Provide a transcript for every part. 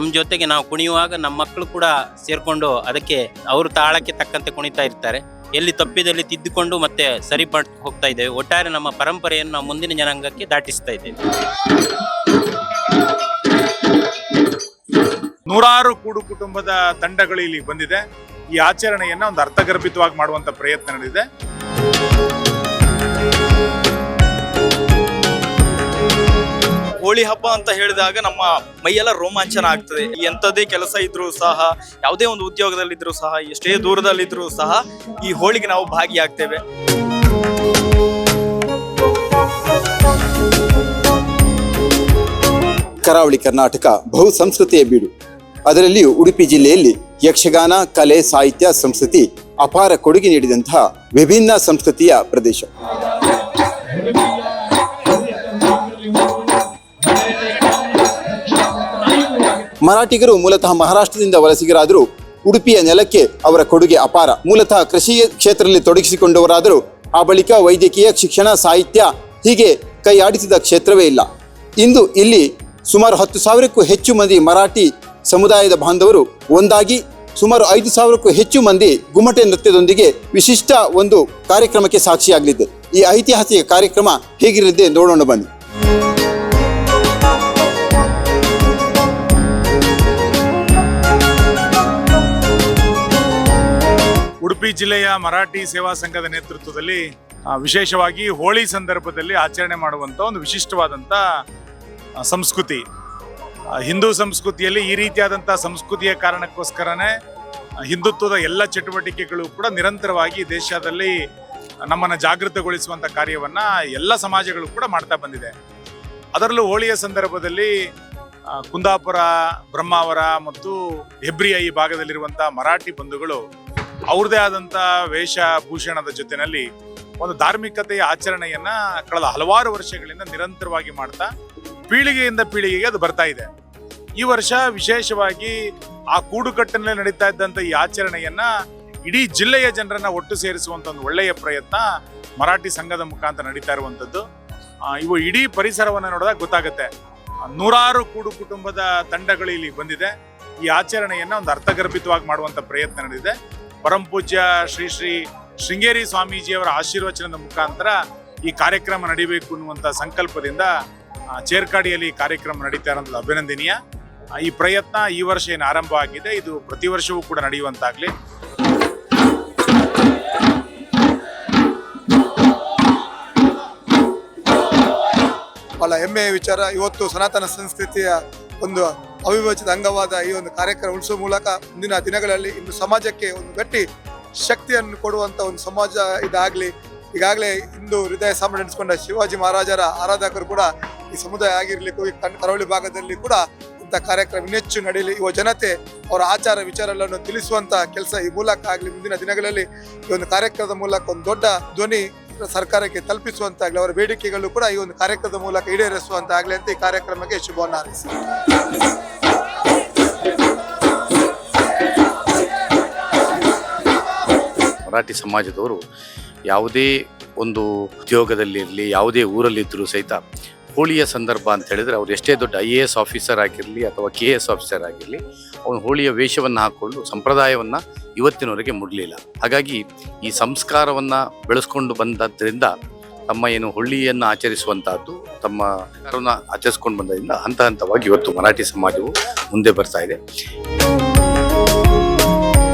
ನಮ್ಮ ಜೊತೆಗೆ ನಾವು ಕುಣಿಯುವಾಗ ನಮ್ಮ ಮಕ್ಕಳು ಕೂಡ ಸೇರ್ಕೊಂಡು ಅದಕ್ಕೆ ಅವರು ತಾಳಕ್ಕೆ ತಕ್ಕಂತೆ ಕುಣಿತಾ ಇರ್ತಾರೆ. ಎಲ್ಲಿ ತಪ್ಪಿದಲ್ಲಿ ತಿದ್ದುಕೊಂಡು ಮತ್ತೆ ಸರಿ ಹೋಗ್ತಾ ಇದ್ದೇವೆ. ಒಟ್ಟಾರೆ ನಮ್ಮ ಪರಂಪರೆಯನ್ನು ನಾವು ಮುಂದಿನ ಜನಾಂಗಕ್ಕೆ ದಾಟಿಸ್ತಾ ಇದ್ದೇವೆ. ನೂರಾರು ಕೂಡು ಕುಟುಂಬದ ತಂಡಗಳು ಇಲ್ಲಿ ಬಂದಿದೆ. ಈ ಆಚರಣೆಯನ್ನ ಒಂದು ಅರ್ಥಗರ್ಭಿತವಾಗಿ ಮಾಡುವಂತ ಪ್ರಯತ್ನ ನಡೆದಿದೆ. ಹೋಳಿ ಹಬ್ಬ ಅಂತ ಹೇಳಿದಾಗ ನಮ್ಮ ಮೈಯೆಲ್ಲ ರೋಮಾಂಚನ ಆಗ್ತದೆ. ಎಂಥದೇ ಕೆಲಸ ಇದ್ರೂ ಸಹ, ಯಾವುದೇ ಒಂದು ಉದ್ಯೋಗದಲ್ಲಿದ್ರೂ ಸಹ, ಎಷ್ಟೇ ದೂರದಲ್ಲಿದ್ರೂ ಸಹ ಈ ಹೋಳಿಗೆ ನಾವು ಭಾಗಿಯಾಗ್ತೇವೆ. ಕರಾವಳಿ ಕರ್ನಾಟಕ ಬಹು ಸಂಸ್ಕೃತಿಯ ಬೀಡು. ಅದರಲ್ಲಿಯೂ ಉಡುಪಿ ಜಿಲ್ಲೆಯಲ್ಲಿ ಯಕ್ಷಗಾನ, ಕಲೆ, ಸಾಹಿತ್ಯ, ಸಂಸ್ಕೃತಿ ಅಪಾರ ಕೊಡುಗೆ ನೀಡಿದಂತಹ ವಿಭಿನ್ನ ಸಂಸ್ಕೃತಿಯ ಪ್ರದೇಶ. ಮರಾಠಿಗರು ಮೂಲತಃ ಮಹಾರಾಷ್ಟ್ರದಿಂದ ವಲಸಿಗರಾದರೂ ಉಡುಪಿಯ ನೆಲಕ್ಕೆ ಅವರ ಕೊಡುಗೆ ಅಪಾರ. ಮೂಲತಃ ಕೃಷಿ ಕ್ಷೇತ್ರದಲ್ಲಿ ತೊಡಗಿಸಿಕೊಂಡವರಾದರೂ ಆ ಬಳಿಕ ವೈದ್ಯಕೀಯ, ಶಿಕ್ಷಣ, ಸಾಹಿತ್ಯ ಹೀಗೆ ಕೈ ಆಡಿಸಿದ ಕ್ಷೇತ್ರವೇ ಇಲ್ಲ. ಇಂದು ಇಲ್ಲಿ ಸುಮಾರು 10,000ಕ್ಕೂ ಹೆಚ್ಚು ಮಂದಿ ಮರಾಠಿ ಸಮುದಾಯದ ಬಾಂಧವರು ಒಂದಾಗಿ ಸುಮಾರು 5,000ಕ್ಕೂ ಹೆಚ್ಚು ಮಂದಿ ಗುಮ್ಮಟೆ ನೃತ್ಯದೊಂದಿಗೆ ವಿಶಿಷ್ಟ ಒಂದು ಕಾರ್ಯಕ್ರಮಕ್ಕೆ ಸಾಕ್ಷಿಯಾಗಲಿದೆ. ಈ ಐತಿಹಾಸಿಕ ಕಾರ್ಯಕ್ರಮ ಹೇಗಿರಲಿದೆ ನೋಡೋಣ ಬನ್ನಿ. ಉಡುಪಿ ಜಿಲ್ಲೆಯ ಮರಾಠಿ ಸೇವಾ ಸಂಘದ ನೇತೃತ್ವದಲ್ಲಿ ವಿಶೇಷವಾಗಿ ಹೋಳಿ ಸಂದರ್ಭದಲ್ಲಿ ಆಚರಣೆ ಮಾಡುವಂತ ಒಂದು ವಿಶಿಷ್ಟವಾದಂತ ಸಂಸ್ಕೃತಿ. ಹಿಂದೂ ಸಂಸ್ಕೃತಿಯಲ್ಲಿ ಈ ರೀತಿಯಾದಂತಹ ಸಂಸ್ಕೃತಿಯ ಕಾರಣಕ್ಕೋಸ್ಕರನೇ ಹಿಂದುತ್ವದ ಎಲ್ಲ ಚಟುವಟಿಕೆಗಳು ಕೂಡ ನಿರಂತರವಾಗಿ ದೇಶದಲ್ಲಿ ನಮ್ಮನ್ನು ಜಾಗೃತಗೊಳಿಸುವಂತ ಕಾರ್ಯವನ್ನ ಎಲ್ಲ ಸಮಾಜಗಳು ಕೂಡ ಮಾಡ್ತಾ ಬಂದಿದೆ. ಅದರಲ್ಲೂ ಹೋಳಿಯ ಸಂದರ್ಭದಲ್ಲಿ ಕುಂದಾಪುರ, ಬ್ರಹ್ಮಾವರ ಮತ್ತು ಹೆಬ್ರಿಯ ಈ ಭಾಗದಲ್ಲಿರುವಂತಹ ಮರಾಠಿ ಬಂಧುಗಳು ಅವ್ರದೇ ಆದಂತ ವೇಷಭೂಷಣದ ಜೊತೆಯಲ್ಲಿ ಒಂದು ಧಾರ್ಮಿಕತೆಯ ಆಚರಣೆಯನ್ನ ಕಳೆದ ಹಲವಾರು ವರ್ಷಗಳಿಂದ ನಿರಂತರವಾಗಿ ಮಾಡ್ತಾ ಪೀಳಿಗೆಯಿಂದ ಪೀಳಿಗೆಗೆ ಅದು ಬರ್ತಾ ಇದೆ. ಈ ವರ್ಷ ವಿಶೇಷವಾಗಿ ಆ ಕೂಡುಕಟ್ಟಿನಲ್ಲಿ ನಡೀತಾ ಇದ್ದಂತ ಈ ಆಚರಣೆಯನ್ನ ಇಡೀ ಜಿಲ್ಲೆಯ ಜನರನ್ನ ಒಟ್ಟು ಸೇರಿಸುವಂತ ಒಂದು ಒಳ್ಳೆಯ ಪ್ರಯತ್ನ ಮರಾಠಿ ಸಂಘದ ಮುಖಾಂತರ ನಡೀತಾ ಇರುವಂತದ್ದು. ಇವು ಇಡೀ ಪರಿಸರವನ್ನು ನೋಡಿದಾಗ ಗೊತ್ತಾಗುತ್ತೆ. ನೂರಾರು ಕೂಡು ಕುಟುಂಬದ ತಂಡಗಳು ಇಲ್ಲಿ ಬಂದಿದೆ. ಈ ಆಚರಣೆಯನ್ನ ಒಂದು ಅರ್ಥಗರ್ಭಿತವಾಗಿ ಮಾಡುವಂತ ಪ್ರಯತ್ನ ನಡೆದಿದೆ. ಪರಂಪೂಜ್ಯ ಶ್ರೀ ಶ್ರೀ ಶೃಂಗೇರಿ ಸ್ವಾಮೀಜಿಯವರ ಆಶೀರ್ವಚನದ ಮುಖಾಂತರ ಈ ಕಾರ್ಯಕ್ರಮ ನಡೀಬೇಕು ಅನ್ನುವಂಥ ಸಂಕಲ್ಪದಿಂದ ಚೇರ್ಕಾಡಿಯಲ್ಲಿ ಕಾರ್ಯಕ್ರಮ ನಡೀತಾ ಇರೋದು ಅಭಿನಂದನೀಯ. ಈ ಪ್ರಯತ್ನ ಈ ವರ್ಷ ಏನು ಆರಂಭ ಆಗಿದೆ, ಇದು ಪ್ರತಿ ವರ್ಷವೂ ಕೂಡ ನಡೆಯುವಂತಾಗ್ಲಿ. ಬಹಳ ಹೆಮ್ಮೆಯ ವಿಚಾರ. ಇವತ್ತು ಸನಾತನ ಸಂಸ್ಕೃತಿಯ ಒಂದು ಅವಿಭಜಿತ ಅಂಗವಾದ ಈ ಒಂದು ಕಾರ್ಯಕ್ರಮ ಉಳಿಸುವ ಮೂಲಕ ಮುಂದಿನ ದಿನಗಳಲ್ಲಿ ಇನ್ನು ಸಮಾಜಕ್ಕೆ ಒಂದು ಗಟ್ಟಿ ಶಕ್ತಿಯನ್ನು ಕೊಡುವಂತ ಒಂದು ಸಮಾಜ ಇದಾಗಲಿ. ಈಗಾಗಲೇ ಇಂದು ಹೃದಯ ಸಾಮ್ರಾಟ್ ಎನಿಸಿಕೊಂಡ ಶಿವಾಜಿ ಮಹಾರಾಜರ ಆರಾಧಕರು ಕೂಡ ಈ ಸಮುದಾಯ ಆಗಿರ್ಲಿಕ್ಕೂ ಈ ಕರಾವಳಿ ಭಾಗದಲ್ಲಿ ಕೂಡ ಇಂಥ ಕಾರ್ಯಕ್ರಮ ಇನ್ನೆಚ್ಚು ನಡೆಯಲಿ. ಯುವ ಜನತೆ ಅವರ ಆಚಾರ ವಿಚಾರಗಳನ್ನು ತಿಳಿಸುವಂತ ಕೆಲಸ ಈ ಮೂಲಕ ಆಗಲಿ. ಮುಂದಿನ ದಿನಗಳಲ್ಲಿ ಈ ಒಂದು ಕಾರ್ಯಕ್ರಮದ ಮೂಲಕ ಒಂದು ದೊಡ್ಡ ಧ್ವನಿ ಸರ್ಕಾರಕ್ಕೆ ತಲುಪಿಸುವಂತಾಗಲಿ, ಅವರ ಬೇಡಿಕೆಗಳು ಕೂಡ ಈ ಒಂದು ಕಾರ್ಯಕ್ರಮದ ಮೂಲಕ ಈಡೇರಿಸುವಂತಾಗಲಿ ಅಂತ ಈ ಕಾರ್ಯಕ್ರಮಕ್ಕೆ ಶುಭವನ್ನು ಹಾರೈಸಿ. ಮರಾಠಿ ಸಮಾಜದವರು ಯಾವುದೇ ಒಂದು ಉದ್ಯೋಗದಲ್ಲಿರಲಿ, ಯಾವುದೇ ಊರಲ್ಲಿದ್ದರೂ ಸಹಿತ ಹೋಳಿಯ ಸಂದರ್ಭ ಅಂತ ಹೇಳಿದರೆ ಅವ್ರು ಎಷ್ಟೇ ದೊಡ್ಡ IAS ಆಫೀಸರ್ ಆಗಿರಲಿ ಅಥವಾ KS ಆಫೀಸರ್ ಆಗಿರಲಿ, ಅವನು ಹೋಳಿಯ ವೇಷವನ್ನು ಹಾಕ್ಕೊಂಡು ಸಂಪ್ರದಾಯವನ್ನು ಇವತ್ತಿನವರೆಗೆ ಮುಡಲಿಲ್ಲ. ಹಾಗಾಗಿ ಈ ಸಂಸ್ಕಾರವನ್ನು ಬೆಳೆಸ್ಕೊಂಡು ಬಂದದ್ದರಿಂದ ತಮ್ಮ ಏನು ಹೋಳಿಯನ್ನು ಆಚರಿಸುವಂತಹದ್ದು, ತಮ್ಮ ಸಂಸ್ಕಾರವನ್ನು ಆಚರಿಸ್ಕೊಂಡು ಬಂದರಿಂದ ಹಂತ ಹಂತವಾಗಿ ಇವತ್ತು ಮರಾಠಿ ಸಮಾಜವು ಮುಂದೆ ಬರ್ತಾ ಇದೆ.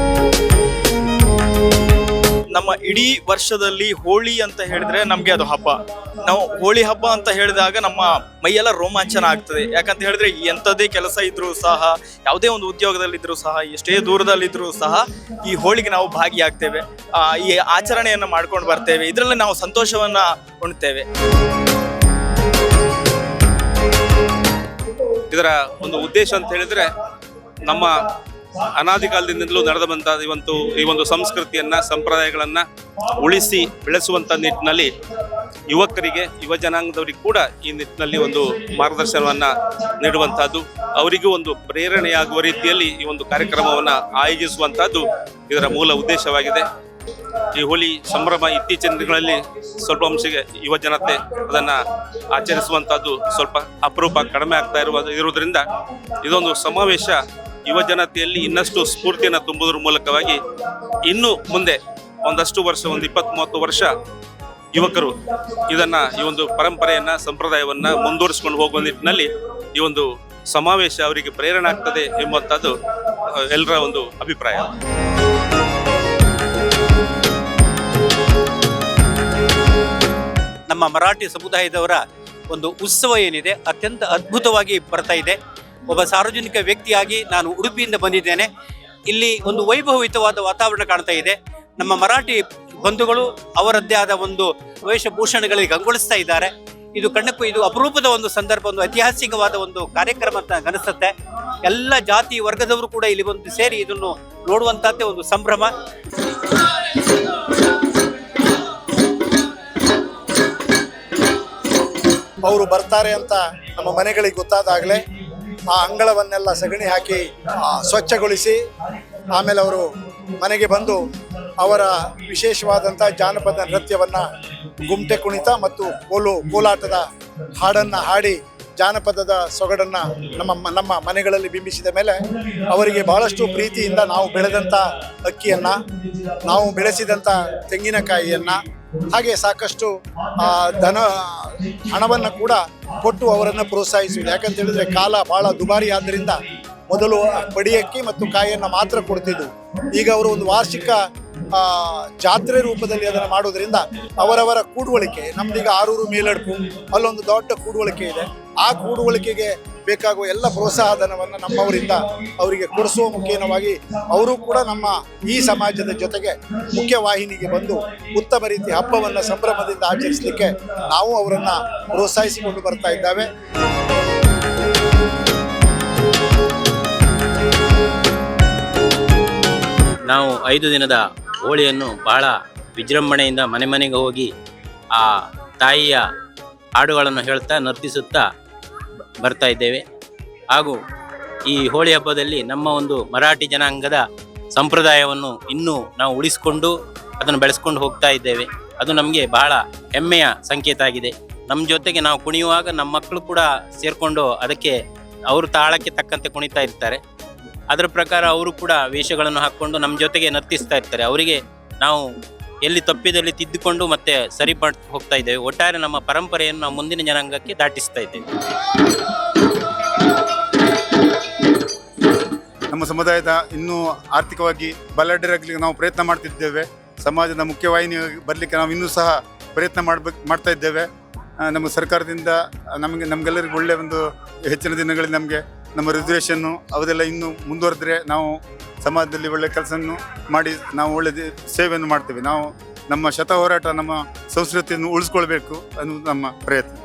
ನಮ್ಮ ಇಡೀ ವರ್ಷದಲ್ಲಿ ಹೋಳಿ ಅಂತ ಹೇಳಿದ್ರೆ ನಮಗೆ ಅದು ಹಬ್ಬ. ನಾವು ಹೋಳಿ ಹಬ್ಬ ಅಂತ ಹೇಳಿದಾಗ ನಮ್ಮ ಮೈಯೆಲ್ಲ ರೋಮಾಂಚನ ಆಗ್ತದೆ. ಯಾಕಂತ ಹೇಳಿದ್ರೆ ಎಂಥದೇ ಕೆಲಸ ಇದ್ರೂ ಸಹ, ಯಾವುದೇ ಒಂದು ಉದ್ಯೋಗದಲ್ಲಿದ್ರೂ ಸಹ, ಎಷ್ಟೇ ದೂರದಲ್ಲಿದ್ರೂ ಸಹ ಈ ಹೋಳಿಗೆ ನಾವು ಭಾಗಿಯಾಗ್ತೇವೆ. ಈ ಆಚರಣೆಯನ್ನು ಮಾಡ್ಕೊಂಡು ಬರ್ತೇವೆ. ಇದರಲ್ಲಿ ನಾವು ಸಂತೋಷವನ್ನ ಹೊಂದ್ತೇವೆ. ಇದರ ಒಂದು ಉದ್ದೇಶ ಅಂತ ಹೇಳಿದ್ರೆ ನಮ್ಮ ಅನಾದಿ ಕಾಲದಿಂದಲೂ ನಡೆದು ಬಂದ ಈ ಒಂದು ಸಂಸ್ಕೃತಿಯನ್ನ, ಸಂಪ್ರದಾಯಗಳನ್ನ ಉಳಿಸಿ ಬೆಳೆಸುವಂತ ನಿಟ್ಟಿನಲ್ಲಿ ಯುವಕರಿಗೆ, ಯುವ ಜನಾಂಗದವರಿಗೆ ಕೂಡ ಈ ನಿಟ್ಟಿನಲ್ಲಿ ಒಂದು ಮಾರ್ಗದರ್ಶನವನ್ನ ನೀಡುವಂತಹದ್ದು, ಅವರಿಗೂ ಒಂದು ಪ್ರೇರಣೆಯಾಗುವ ರೀತಿಯಲ್ಲಿ ಈ ಒಂದು ಕಾರ್ಯಕ್ರಮವನ್ನ ಆಯೋಜಿಸುವಂತಹದ್ದು ಇದರ ಮೂಲ ಉದ್ದೇಶವಾಗಿದೆ. ಈ ಹೋಳಿ ಸಂಭ್ರಮ ಇತ್ತೀಚಿನ ದಿನಗಳಲ್ಲಿ ಸ್ವಲ್ಪ ಅಂಶಕ್ಕೆ ಯುವ ಜನತೆ ಅದನ್ನು ಆಚರಿಸುವಂಥದ್ದು ಸ್ವಲ್ಪ ಅಪರೂಪ ಕಡಿಮೆ ಆಗ್ತಾ ಇರುವುದರಿಂದ ಇದೊಂದು ಸಮಾವೇಶ ಯುವ ಜನತೆಯಲ್ಲಿ ಇನ್ನಷ್ಟು ಸ್ಫೂರ್ತಿಯನ್ನು ತುಂಬುವುದರ ಮೂಲಕವಾಗಿ ಇನ್ನು ಮುಂದೆ ಒಂದಷ್ಟು ವರ್ಷ, ಒಂದು 20-30 ವರ್ಷ ಯುವಕರು ಇದನ್ನು ಈ ಒಂದು ಪರಂಪರೆಯನ್ನು, ಸಂಪ್ರದಾಯವನ್ನು ಮುಂದುವರಿಸಿಕೊಂಡು ಹೋಗುವ ನಿಟ್ಟಿನಲ್ಲಿ ಈ ಒಂದು ಸಮಾವೇಶ ಅವರಿಗೆ ಪ್ರೇರಣೆ ಆಗ್ತದೆ ಎಂಬಂಥದ್ದು ಎಲ್ಲರ ಒಂದು ಅಭಿಪ್ರಾಯ. ನಮ್ಮ ಮರಾಠಿ ಸಮುದಾಯದವರ ಒಂದು ಉತ್ಸವ ಏನಿದೆ ಅತ್ಯಂತ ಅದ್ಭುತವಾಗಿ ಬರ್ತಾ ಇದೆ. ಒಬ್ಬ ಸಾರ್ವಜನಿಕ ವ್ಯಕ್ತಿಯಾಗಿ ನಾನು ಉಡುಪಿಯಿಂದ ಬಂದಿದ್ದೇನೆ. ಇಲ್ಲಿ ಒಂದು ವೈಭವಯುತವಾದ ವಾತಾವರಣ ಕಾಣ್ತಾ ಇದೆ. ನಮ್ಮ ಮರಾಠಿ ಬಂಧುಗಳು ಅವರದ್ದೇ ಆದ ಒಂದು ವೇಷಭೂಷಣಗಳಿಗೆ ಕಂಗೊಳಿಸ್ತಾ ಇದ್ದಾರೆ. ಇದು ಕಣ್ಣಕ್ಕೂ ಇದು ಅಪರೂಪದ ಒಂದು ಸಂದರ್ಭ, ಒಂದು ಐತಿಹಾಸಿಕವಾದ ಒಂದು ಕಾರ್ಯಕ್ರಮ ಅಂತ ಅನಿಸುತ್ತೆ. ಎಲ್ಲ ಜಾತಿ ವರ್ಗದವರು ಕೂಡ ಇಲ್ಲಿ ಬಂದು ಸೇರಿ ಇದನ್ನು ನೋಡುವಂತಹದ್ದೇ ಒಂದು ಸಂಭ್ರಮ. ಅವರು ಬರ್ತಾರೆ ಅಂತ ನಮ್ಮ ಮನೆಗಳಿಗೆ ಗೊತ್ತಾದಾಗಲೇ ಆ ಅಂಗಳವನ್ನೆಲ್ಲ ಸಗಣಿ ಹಾಕಿ ಸ್ವಚ್ಛಗೊಳಿಸಿ ಆಮೇಲೆ ಅವರು ಮನೆಗೆ ಬಂದು ಅವರ ವಿಶೇಷವಾದಂಥ ಜಾನಪದ ನೃತ್ಯವನ್ನು, ಗುಮ್ಟೆ ಕುಣಿತ ಮತ್ತು ಕೋಲಾಟದ ಹಾಡನ್ನು ಹಾಡಿ ಜಾನಪದದ ಸೊಗಡನ್ನು ನಮ್ಮ ಮನೆಗಳಲ್ಲಿ ಬಿಂಬಿಸಿದ ಮೇಲೆ ಅವರಿಗೆ ಬಹಳಷ್ಟು ಪ್ರೀತಿಯಿಂದ ನಾವು ಬೆಳೆದಂಥ ಅಕ್ಕಿಯನ್ನು, ನಾವು ಬೆಳೆಸಿದಂಥ ತೆಂಗಿನಕಾಯಿಯನ್ನು, ಹಾಗೆ ಸಾಕಷ್ಟು ಹಣವನ್ನು ಕೂಡ ಕೊಟ್ಟು ಅವರನ್ನು ಪ್ರೋತ್ಸಾಹಿಸುವುದು. ಯಾಕಂತ ಹೇಳಿದ್ರೆ ಕಾಲ ಬಹಳ ದುಬಾರಿ ಆದ್ದರಿಂದ ಮೊದಲು ಪಡಿಯಕ್ಕಿ ಮತ್ತು ಕಾಯಿಯನ್ನು ಮಾತ್ರ ಕೊಡ್ತಿದ್ವು. ಈಗ ಅವರು ಒಂದು ವಾರ್ಷಿಕ ಜಾತ್ರೆ ರೂಪದಲ್ಲಿ ಅದನ್ನು ಮಾಡೋದ್ರಿಂದ ಅವರವರ ಕೂಡುವಳಿಕೆ, ನಮ್ದೀಗ ಆರೂರು ಮೇಲಡ್ಪು ಅಲ್ಲೊಂದು ದೊಡ್ಡ ಕೂಡುವಳಿಕೆ ಇದೆ. ಆ ಕೂಡುವಳಿಕೆಗೆ ಬೇಕಾಗುವ ಎಲ್ಲ ಪ್ರೋತ್ಸಾಹಧನವನ್ನು ನಮ್ಮವರಿಂದ ಅವರಿಗೆ ಕೊಡಿಸುವ ಮುಖೇನವಾಗಿ ಅವರು ಕೂಡ ನಮ್ಮ ಈ ಸಮಾಜದ ಜೊತೆಗೆ ಮುಖ್ಯವಾಹಿನಿಗೆ ಬಂದು ಉತ್ತಮ ರೀತಿ ಹಬ್ಬವನ್ನು ಸಂಭ್ರಮದಿಂದ ಆಚರಿಸಲಿಕ್ಕೆ ನಾವು ಅವರನ್ನು ಪ್ರೋತ್ಸಾಹಿಸಿಕೊಂಡು ಬರ್ತಾ ಇದ್ದಾವೆ. ನಾವು 5 ದಿನದ ಹೋಳಿಯನ್ನು ಬಹಳ ವಿಜೃಂಭಣೆಯಿಂದ ಮನೆ ಮನೆಗೆ ಹೋಗಿ ಆ ತಾಯಿಯ ಹಾಡುಗಳನ್ನು ಹೇಳ್ತಾ ನರ್ತಿಸುತ್ತಾ ಬರ್ತಾ ಇದ್ದೇವೆ. ಹಾಗೂ ಈ ಹೋಳಿ ಹಬ್ಬದಲ್ಲಿ ನಮ್ಮ ಒಂದು ಮರಾಠಿ ಜನಾಂಗದ ಸಂಪ್ರದಾಯವನ್ನು ಇನ್ನೂ ನಾವು ಉಳಿಸಿಕೊಂಡು ಅದನ್ನು ಬೆಳೆಸ್ಕೊಂಡು ಹೋಗ್ತಾ ಇದ್ದೇವೆ. ಅದು ನಮಗೆ ಬಹಳ ಹೆಮ್ಮೆಯ ಸಂಕೇತ ಆಗಿದೆ. ನಮ್ಮ ಜೊತೆಗೆ ನಾವು ಕುಣಿಯುವಾಗ ನಮ್ಮ ಮಕ್ಕಳು ಕೂಡ ಸೇರಿಕೊಂಡು ಅದಕ್ಕೆ ಅವರು ತಾಳಕ್ಕೆ ತಕ್ಕಂತೆ ಕುಣಿತಾ ಇರ್ತಾರೆ. ಅದರ ಪ್ರಕಾರ ಅವರು ಕೂಡ ವೇಷಗಳನ್ನು ಹಾಕ್ಕೊಂಡು ನಮ್ಮ ಜೊತೆಗೆ ನರ್ತಿಸ್ತಾ ಇರ್ತಾರೆ. ಅವರಿಗೆ ನಾವು ಎಲ್ಲಿ ತಪ್ಪಿದಲ್ಲಿ ತಿದ್ದುಕೊಂಡು ಮತ್ತೆ ಸರಿ ಹೋಗ್ತಾ ಇದ್ದೇವೆ. ಒಟ್ಟಾರೆ ನಮ್ಮ ಪರಂಪರೆಯನ್ನು ನಾವು ಮುಂದಿನ ಜನಾಂಗಕ್ಕೆ ದಾಟಿಸ್ತಾ ಇದ್ದೇವೆ. ನಮ್ಮ ಸಮುದಾಯದ ಇನ್ನೂ ಆರ್ಥಿಕವಾಗಿ ಬಲಡರಾಗಲಿಕ್ಕೆ ನಾವು ಪ್ರಯತ್ನ ಮಾಡ್ತಿದ್ದೇವೆ. ಸಮಾಜದ ಮುಖ್ಯವಾಹಿನಿ ಬರಲಿಕ್ಕೆ ನಾವು ಇನ್ನೂ ಸಹ ಪ್ರಯತ್ನ ಮಾಡ್ತಾ ಇದ್ದೇವೆ. ನಮ್ಮ ಸರ್ಕಾರದಿಂದ ನಮಗೆಲ್ಲರಿಗೂ ಒಳ್ಳೆಯ ಒಂದು ಹೆಚ್ಚಿನ ದಿನಗಳಲ್ಲಿ ನಮಗೆ ನಮ್ಮ ರಿಸರ್ವೇಷನ್ನು ಅವೆಲ್ಲ ಇನ್ನೂ ಮುಂದುವರೆದ್ರೆ ನಾವು ಸಮಾಜದಲ್ಲಿ ಒಳ್ಳೆಯ ಕೆಲಸವನ್ನು ಮಾಡಿ ನಾವು ಒಳ್ಳೆಯ ಸೇವೆಯನ್ನು ಮಾಡ್ತೇವೆ. ನಾವು ನಮ್ಮ ಶತ ಹೋರಾಟ, ನಮ್ಮ ಸಂಸ್ಕೃತಿಯನ್ನು ಉಳಿಸ್ಕೊಳ್ಬೇಕು ಅನ್ನೋದು ನಮ್ಮ ಪ್ರಯತ್ನ.